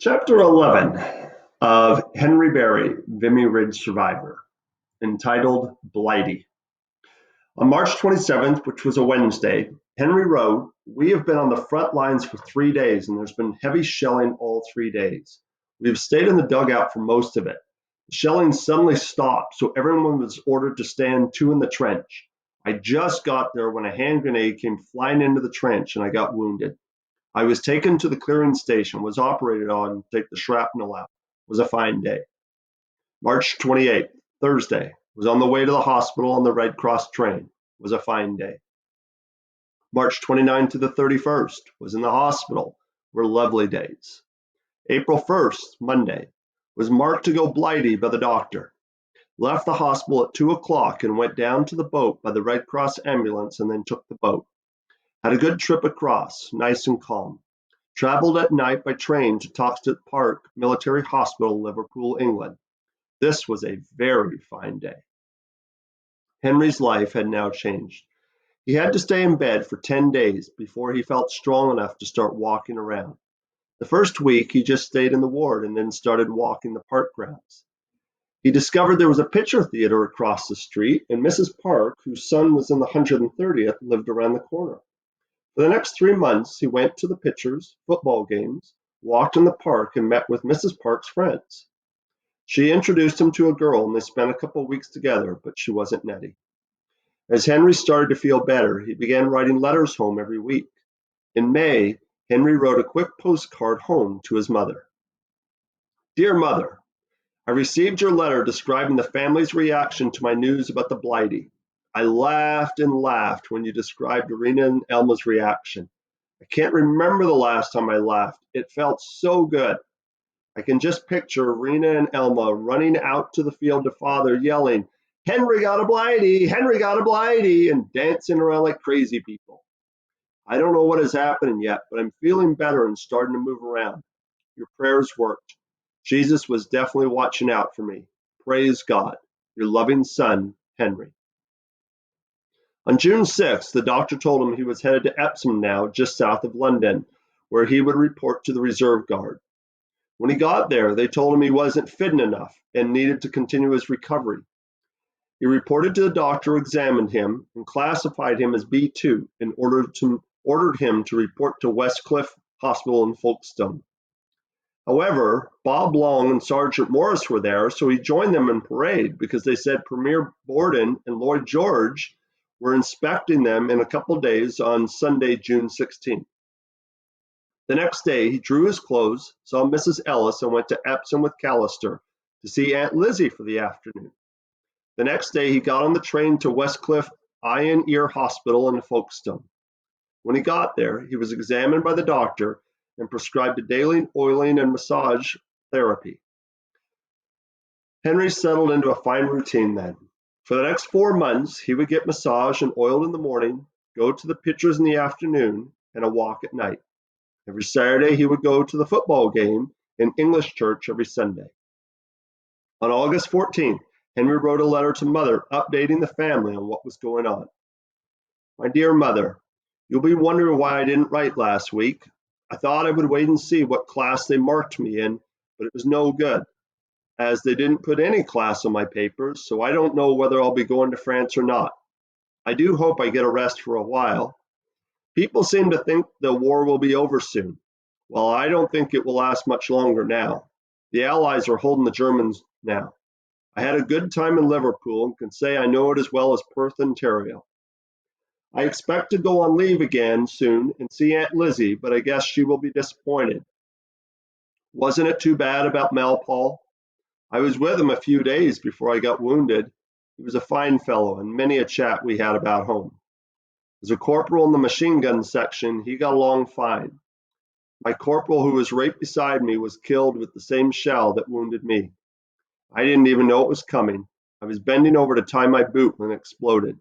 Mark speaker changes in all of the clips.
Speaker 1: Chapter 11 of Henry Berry, Vimy Ridge Survivor, entitled Blighty. On March 27th, which was a Wednesday, Henry wrote, "We have been on the front lines for 3 days and there's been heavy shelling all 3 days. We have stayed in the dugout for most of it. The shelling suddenly stopped, so everyone was ordered to stand two in the trench. I just got there when a hand grenade came flying into the trench and I got wounded. I was taken to the clearing station, was operated on to take the shrapnel out. It was a fine day. March 28th, Thursday, was on the way to the hospital on the Red Cross train. It was a fine day. March 29th to the 31st, was in the hospital. Were lovely days. April 1st, Monday, was marked to go Blighty by the doctor. Left the hospital at 2 o'clock and went down to the boat by the Red Cross ambulance and then took the boat. Had a good trip across, nice and calm. Traveled at night by train to Toxteth Park Military Hospital, Liverpool, England. This was a very fine day. Henry's life had now changed. He had to stay in bed for 10 days before he felt strong enough to start walking around. The first week, he just stayed in the ward and then started walking the park grounds. He discovered there was a picture theater across the street, and Mrs. Park, whose son was in the 130th, lived around the corner. For the next 3 months, he went to the pictures, football games, walked in the park, and met with Mrs. Park's friends. She introduced him to a girl, and they spent a couple of weeks together, but she wasn't Nettie. As Henry started to feel better, he began writing letters home every week. In May, Henry wrote a quick postcard home to his mother. "Dear Mother, I received your letter describing the family's reaction to my news about the Blighty. I laughed and laughed when you described Irina and Elma's reaction. I can't remember the last time I laughed. It felt so good. I can just picture Irina and Elma running out to the field to Father, yelling, 'Henry got a Blighty! Henry got a Blighty!' and dancing around like crazy people. I don't know what is happening yet, but I'm feeling better and starting to move around. Your prayers worked. Jesus was definitely watching out for me. Praise God. Your loving son, Henry." On June 6th, the doctor told him he was headed to Epsom now, just south of London, where he would report to the reserve guard. When he got there, they told him he wasn't fit enough and needed to continue his recovery. He reported to the doctor who examined him and classified him as B2 and ordered him to report to Westcliff Hospital in Folkestone. However, Bob Long and Sergeant Morris were there, so he joined them in parade because they said Premier Borden and Lloyd George were inspecting them in a couple days on Sunday, June 16th. The next day, he drew his clothes, saw Mrs. Ellis, and went to Epsom with Callister to see Aunt Lizzie for the afternoon. The next day, he got on the train to Westcliff Eye and Ear Hospital in Folkestone. When he got there, he was examined by the doctor and prescribed a daily oiling and massage therapy. Henry settled into a fine routine then. For the next 4 months, he would get massaged and oiled in the morning, go to the pictures in the afternoon, and a walk at night. Every Saturday, he would go to the football game in English church every Sunday. On August 14th, Henry wrote a letter to Mother updating the family on what was going on. "My dear Mother, you'll be wondering why I didn't write last week. I thought I would wait and see what class they marked me in, but it was no good, as they didn't put any class on my papers, so I don't know whether I'll be going to France or not. I do hope I get a rest for a while. People seem to think the war will be over soon. Well, I don't think it will last much longer now. The Allies are holding the Germans now. I had a good time in Liverpool and can say I know it as well as Perth, Ontario. I expect to go on leave again soon and see Aunt Lizzie, but I guess she will be disappointed. Wasn't it too bad about Malpaul? I was with him a few days before I got wounded. He was a fine fellow, and many a chat we had about home. As a corporal in the machine gun section, he got along fine. My corporal, who was right beside me, was killed with the same shell that wounded me. I didn't even know it was coming. I was bending over to tie my boot when it exploded.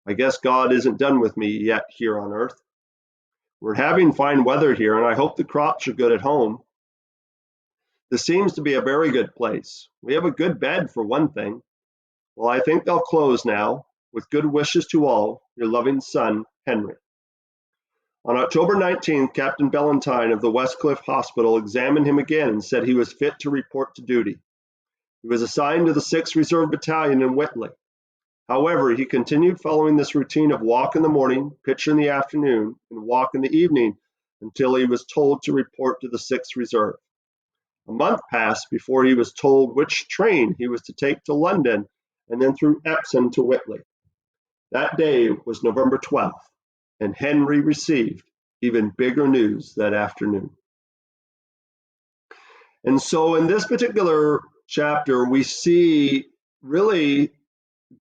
Speaker 1: I guess God isn't done with me yet here on earth. We're having fine weather here, and I hope the crops are good at home. This seems to be a very good place. We have a good bed for one thing. Well, I think they'll close now. With good wishes to all, your loving son, Henry." On October 19th, Captain Ballantyne of the Westcliff Hospital examined him again and said he was fit to report to duty. He was assigned to the 6th Reserve Battalion in Whitley. However, he continued following this routine of walk in the morning, pitch in the afternoon, and walk in the evening until he was told to report to the 6th Reserve. A month passed before he was told which train he was to take to London and then through Epsom to Whitley. That day was November 12th, and Henry received even bigger news that afternoon. And so in this particular chapter, we see really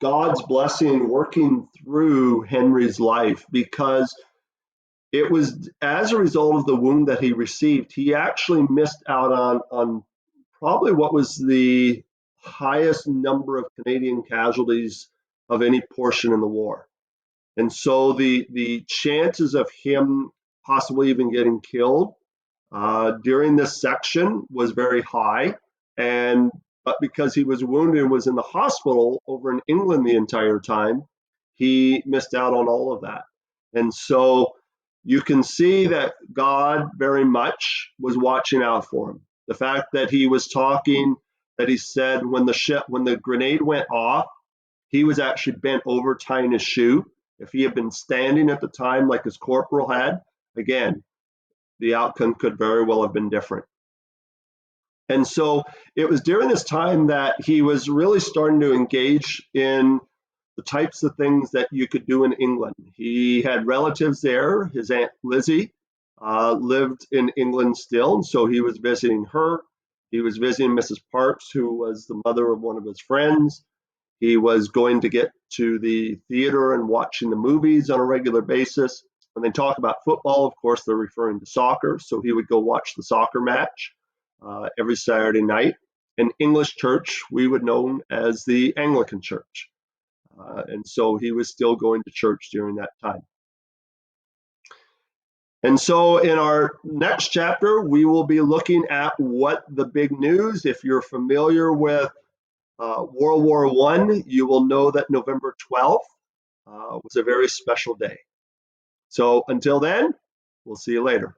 Speaker 1: God's blessing working through Henry's life, because it was as a result of the wound that he received, he actually missed out on probably what was the highest number of Canadian casualties of any portion in the war. And so the chances of him possibly even getting killed during this section was very high. But because he was wounded and was in the hospital over in England the entire time, he missed out on all of that. And so you can see that God very much was watching out for him. The fact that he was talking, that he said when the grenade went off, he was actually bent over tying his shoe. If he had been standing at the time like his corporal had, again, the outcome could very well have been different. And so it was during this time that he was really starting to engage in the types of things that you could do in England. He had relatives there. His Aunt Lizzie lived in England still, and so he was visiting her. He was visiting Mrs. Parks, who was the mother of one of his friends. He was going to get to the theater and watching the movies on a regular basis. When they talk about football, of course, they're referring to soccer. So he would go watch the soccer match every Saturday night. In English church, we would know as the Anglican Church. And so he was still going to church during that time. And so in our next chapter, we will be looking at what the big news. If you're familiar with World War I, you will know that November 12th was a very special day. So until then, we'll see you later.